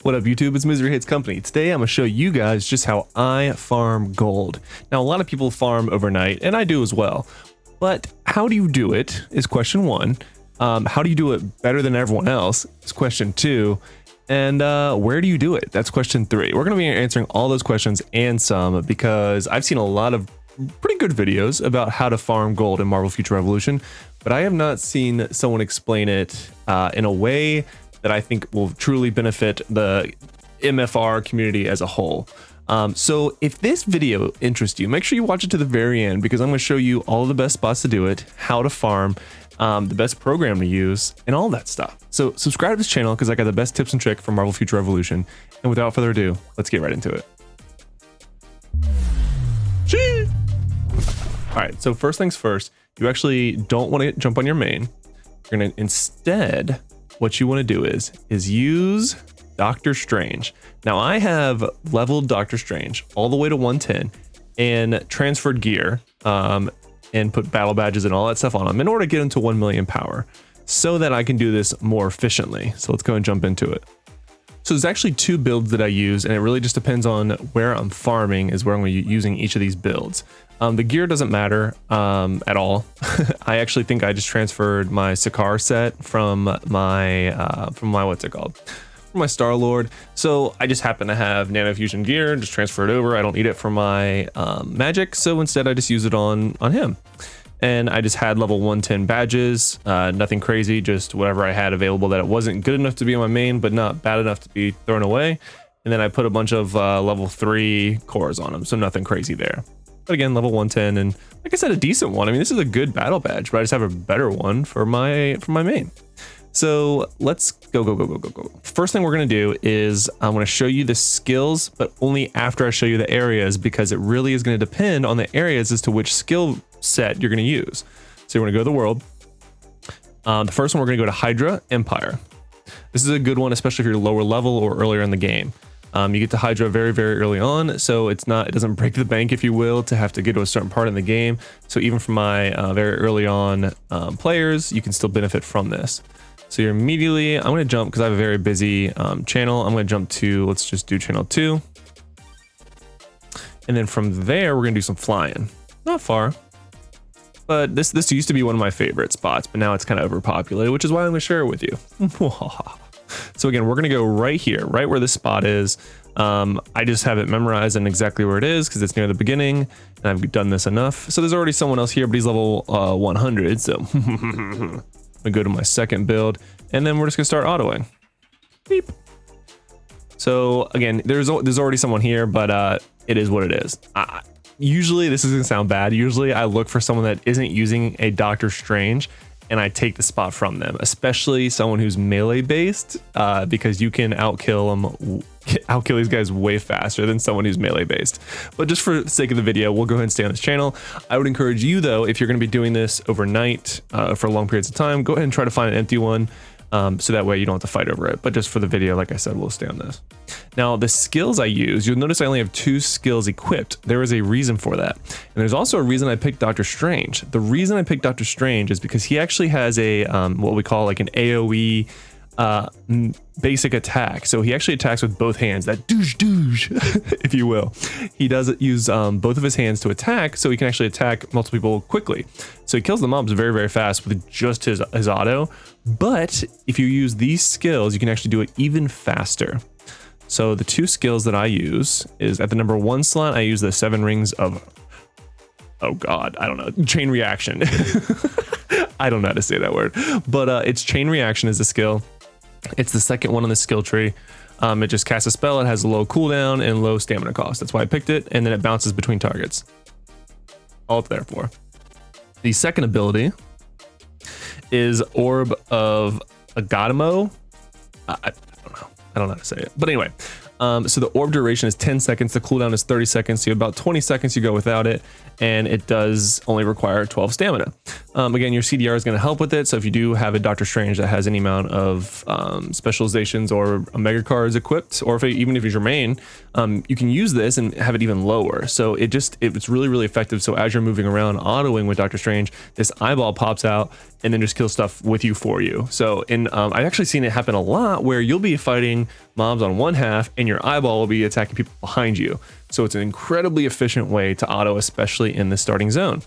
What up YouTube, it's Misery Hates Company. Today I'm going to show you guys just how I farm gold. Now a lot of people farm overnight, and I do as well. But how do you do it is question one. How do you do it better than everyone else is question two. And where do you do it? That's question three. We're going to be answering all those questions and some because I've seen a lot of pretty good videos about how to farm gold in Marvel Future Revolution, but I have not seen someone explain it in a way that I think will truly benefit the MFR community as a whole. So if this video interests you, make sure you watch it to the very end because I'm going to show you all the best spots to do it, how to farm, the best program to use, and all that stuff. So subscribe to this channel because I got the best tips and tricks for Marvel Future Revolution. And without further ado, let's get right into it. Gee! All right, so first things first, you actually don't want to jump on your main. You're going to instead, what you want to do is use Doctor Strange. Now I have leveled Doctor Strange all the way to 110 and transferred gear and put battle badges and all that stuff on him in order to get him to 1 million power so that I can do this more efficiently. So let's go and jump into it. So there's actually two builds that I use, and it really just depends on where I'm farming is where I'm using each of these builds. The gear doesn't matter at all. I actually think I just transferred my Sakaar set from my what's it called? From my Star-Lord. So I just happen to have nano fusion gear, just transfer it over. I don't need it for my magic, so instead I just use it on him. And I just had level 110 badges, nothing crazy, just whatever I had available that it wasn't good enough to be on my main, but not bad enough to be thrown away. And then I put a bunch of level 3 cores on them, so nothing crazy there. But again, level 110, and like I said, a decent one. I mean, this is a good battle badge, but I just have a better one for my main. So let's go. First thing we're gonna do is I'm gonna show you the skills, but only after I show you the areas, because it really is gonna depend on the areas as to which skill set you're gonna use. So you're gonna go to the world. The first one, we're gonna go to Hydra Empire. This is a good one, especially if you're lower level or earlier in the game. You get to Hydra very, very early on, so it doesn't break the bank, if you will, to have to get to a certain part in the game. So even for my very early on players, you can still benefit from this. So you're immediately, I'm going to jump because I have a very busy channel. I'm going to jump to, let's just do channel 2. And then from there, we're going to do some flying. Not far. But this used to be one of my favorite spots, but now it's kind of overpopulated, which is why I'm going to share it with you. So again, we're going to go right here, right where this spot is. I just have it memorized and exactly where it is because it's near the beginning, and I've done this enough. So there's already someone else here, but he's level 100, so I go to my second build, and then we're just gonna start autoing. Beep. So again, there's already someone here, but it is what it is. Usually, this is gonna sound bad. Usually, I look for someone that isn't using a Doctor Strange, and I take the spot from them, especially someone who's melee based, because you can outkill these guys way faster than someone who's melee based. But just for the sake of the video, we'll go ahead and stay on this channel. I would encourage you though, if you're going to be doing this overnight for long periods of time, go ahead and try to find an empty one, so that way you don't have to fight over it. But just for the video, like I said, we'll stay on this. Now the skills I use, you'll notice I only have 2 skills equipped. There is a reason for that, and there's also a reason I picked Doctor Strange. The reason I picked Doctor Strange is because he actually has a what we call like an AoE basic attack. So he actually attacks with both hands, that douche if you will. He does use both of his hands to attack, so he can actually attack multiple people quickly. So he kills the mobs very, very fast with just his auto. But if you use these skills, you can actually do it even faster. So the 2 skills that I use is at the number 1 slot, I use the 7 rings of, oh god, I don't know, chain reaction. I don't know how to say that word, but it's chain reaction is the skill. It's the second one on the skill tree. It just casts a spell. It has a low cooldown and low stamina cost. That's why I picked it. And then it bounces between targets. All it's there for. The second ability is Orb of Agatamo. I don't know how to say it. But anyway, so the orb duration is 10 seconds. The cooldown is 30 seconds. So about 20 seconds you go without it. And it does only require 12 stamina. Again, your CDR is going to help with it. So if you do have a Doctor Strange that has any amount of specializations or Omega cards equipped, or even if it's your main, you can use this and have it even lower. So it's really, really effective. So as you're moving around autoing with Doctor Strange, this eyeball pops out and then just kills stuff with you for you. So I've actually seen it happen a lot where you'll be fighting mobs on one half and your eyeball will be attacking people behind you. So it's an incredibly efficient way to auto, especially in the starting zone.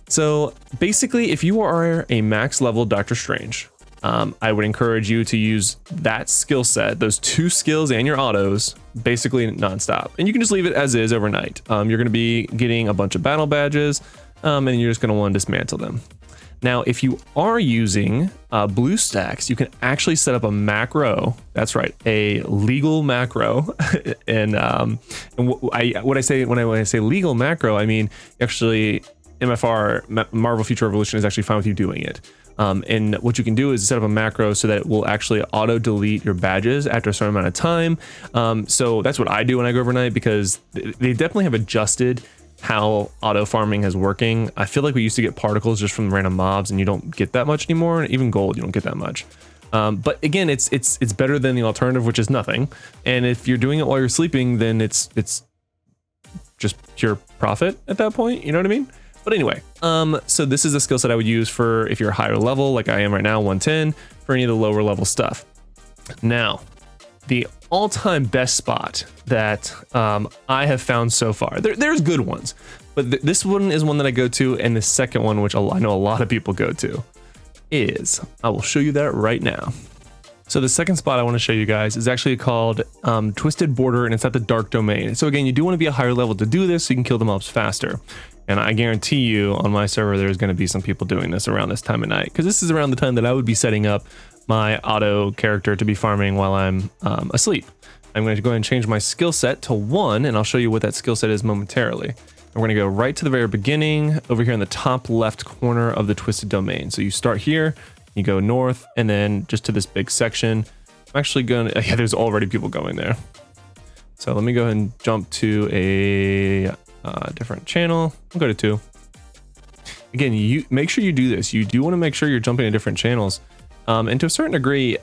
So basically, if you are a max level Doctor Strange, I would encourage you to use that skill set, those 2 skills and your autos, basically nonstop. And you can just leave it as is overnight. You're going to be getting a bunch of battle badges, and you're just going to want to dismantle them. Now, if you are using blue stacks, you can actually set up a macro. That's right, a legal macro. And when I say legal macro, I mean actually MFR, Marvel Future Revolution, is actually fine with you doing it. And what you can do is set up a macro so that it will actually auto delete your badges after a certain amount of time. So that's what I do when I go overnight, because they definitely have adjusted how auto farming is working. I feel like we used to get particles just from random mobs, and you don't get that much anymore. And even gold, you don't get that much. But again, it's better than the alternative, which is nothing. And if you're doing it while you're sleeping, then it's just pure profit at that point. You know what I mean? But anyway, so this is a skill set I would use for if you're higher level, like I am right now, 110, for any of the lower level stuff. Now, the all-time best spot that I have found so far, there's good ones, but this one is one that I go to, and the second one, which I know a lot of people go to, is, I will show you that right now. So the second spot I want to show you guys is actually called Twisted Border, and it's at the Dark Domain. So again, you do want to be a higher level to do this so you can kill the mobs faster. And I guarantee you on my server, there's going to be some people doing this around this time of night, because this is around the time that I would be setting up my auto character to be farming while I'm asleep. I'm going to go ahead and change my skill set to 1, and I'll show you what that skill set is momentarily. We're going to go right to the very beginning over here in the top left corner of the Twisted Domain. So you start here, you go north, and then just to this big section. I'm actually going to, yeah, there's already people going there. So let me go ahead and jump to a different channel. I'll go to 2. Again, you make sure you do this. You do want to make sure you're jumping to different channels. And to a certain degree,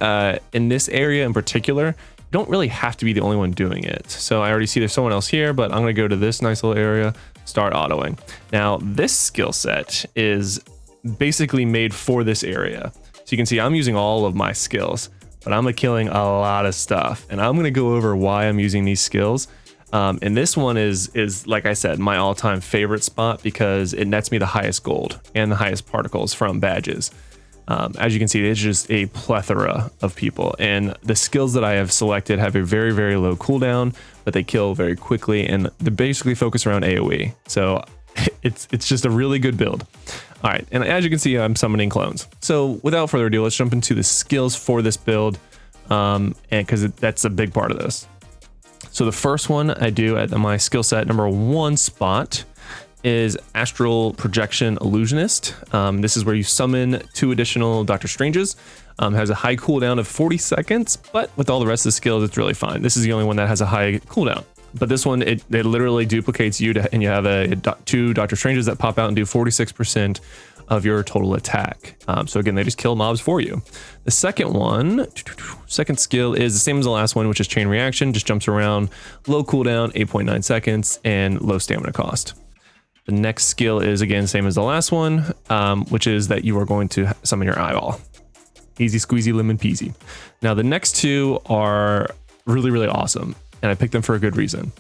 in this area in particular, you don't really have to be the only one doing it. So I already see there's someone else here, but I'm going to go to this nice little area, start autoing. Now, this skill set is basically made for this area. So you can see I'm using all of my skills, but I'm killing a lot of stuff. And I'm going to go over why I'm using these skills. And this one is, like I said, my all-time favorite spot, because it nets me the highest gold and the highest particles from badges. As you can see, it's just a plethora of people, and the skills that I have selected have a very, very low cooldown, but they kill very quickly, and they're basically focused around AoE. So it's just a really good build. All right, and as you can see, I'm summoning clones. So without further ado, let's jump into the skills for this build, and because that's a big part of this. So the first one I do at my skill set number 1 spot is Astral Projection Illusionist. This is where you summon 2 additional Doctor Stranges. Has a high cooldown of 40 seconds, but with all the rest of the skills, it's really fine. This is the only one that has a high cooldown. But this one, it literally duplicates you, and you have 2 Doctor Stranges that pop out and do 46% of your total attack. So again, they just kill mobs for you. The second skill is the same as the last one, which is Chain Reaction. Just jumps around, low cooldown, 8.9 seconds, and low stamina cost. The next skill is, again, same as the last one, which is that you are going to summon your eyeball. Easy squeezy lemon peasy. Now, the next 2 are really, really awesome, and I picked them for a good reason.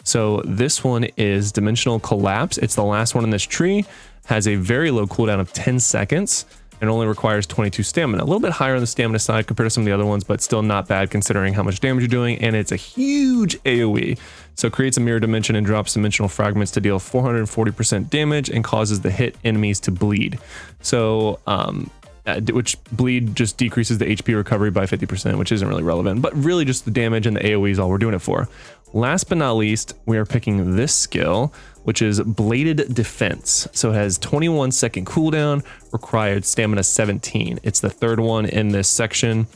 So this one is Dimensional Collapse. It's the last one in this tree, has a very low cooldown of 10 seconds, and only requires 22 stamina. A little bit higher on the stamina side compared to some of the other ones, but still not bad considering how much damage you're doing, and it's a huge AoE. So it creates a mirror dimension and drops dimensional fragments to deal 440% damage and causes the hit enemies to bleed. So, which bleed just decreases the HP recovery by 50%, which isn't really relevant, but really just the damage and the AoE is all we're doing it for. Last but not least, we are picking this skill, which is Bladed Defense. So it has 21-second cooldown, required stamina 17. It's the 3rd one in this section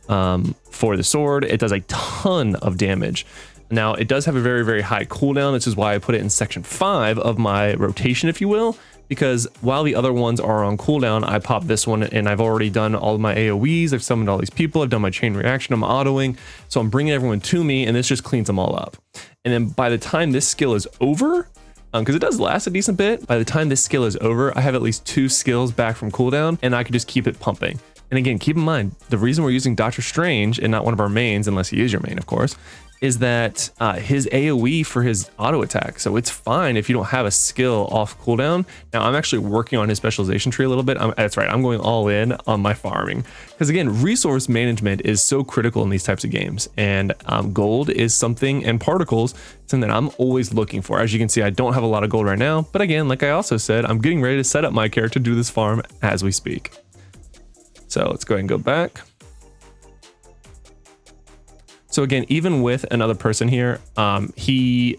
for the sword. It does a ton of damage. Now, it does have a very, very high cooldown. This is why I put it in section 5 of my rotation, if you will, because while the other ones are on cooldown, I pop this one and I've already done all of my AoEs. I've summoned all these people. I've done my chain reaction. I'm autoing. So I'm bringing everyone to me and this just cleans them all up. And then by the time this skill is over, because it does last a decent bit, by the time this skill is over, I have at least 2 skills back from cooldown and I can just keep it pumping. And again, keep in mind, the reason we're using Doctor Strange and not one of our mains, unless he is your main, of course, is that his AoE for his auto attack. So it's fine if you don't have a skill off cooldown. Now I'm actually working on his specialization tree a little bit. That's right, I'm going all in on my farming. Because again, resource management is so critical in these types of games. And gold is something, and particles, something that I'm always looking for. As you can see, I don't have a lot of gold right now. But again, like I also said, I'm getting ready to set up my character to do this farm as we speak. So let's go ahead and go back. So again, even with another person here, he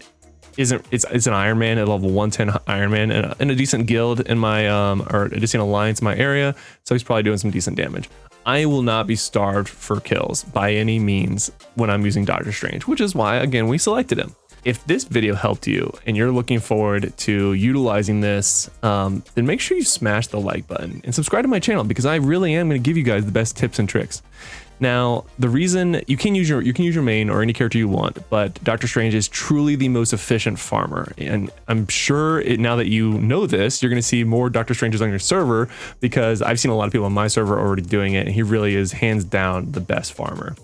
isn't, it's an Iron Man, a level 110 Iron Man in a decent guild in my, or a decent alliance in my area. So he's probably doing some decent damage. I will not be starved for kills by any means when I'm using Doctor Strange, which is why, again, we selected him. If this video helped you and you're looking forward to utilizing this, then make sure you smash the like button and subscribe to my channel, because I really am going to give you guys the best tips and tricks. Now, the reason you can use your main or any character you want, but Doctor Strange is truly the most efficient farmer. And I'm sure now that you know this, you're going to see more Doctor Stranges on your server, because I've seen a lot of people on my server already doing it, and he really is hands down the best farmer.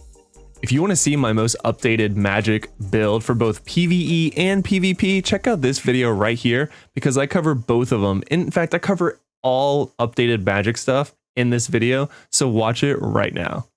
If you want to see my most updated magic build for both PvE and PvP, check out this video right here, because I cover both of them. In fact, I cover all updated magic stuff in this video, so watch it right now.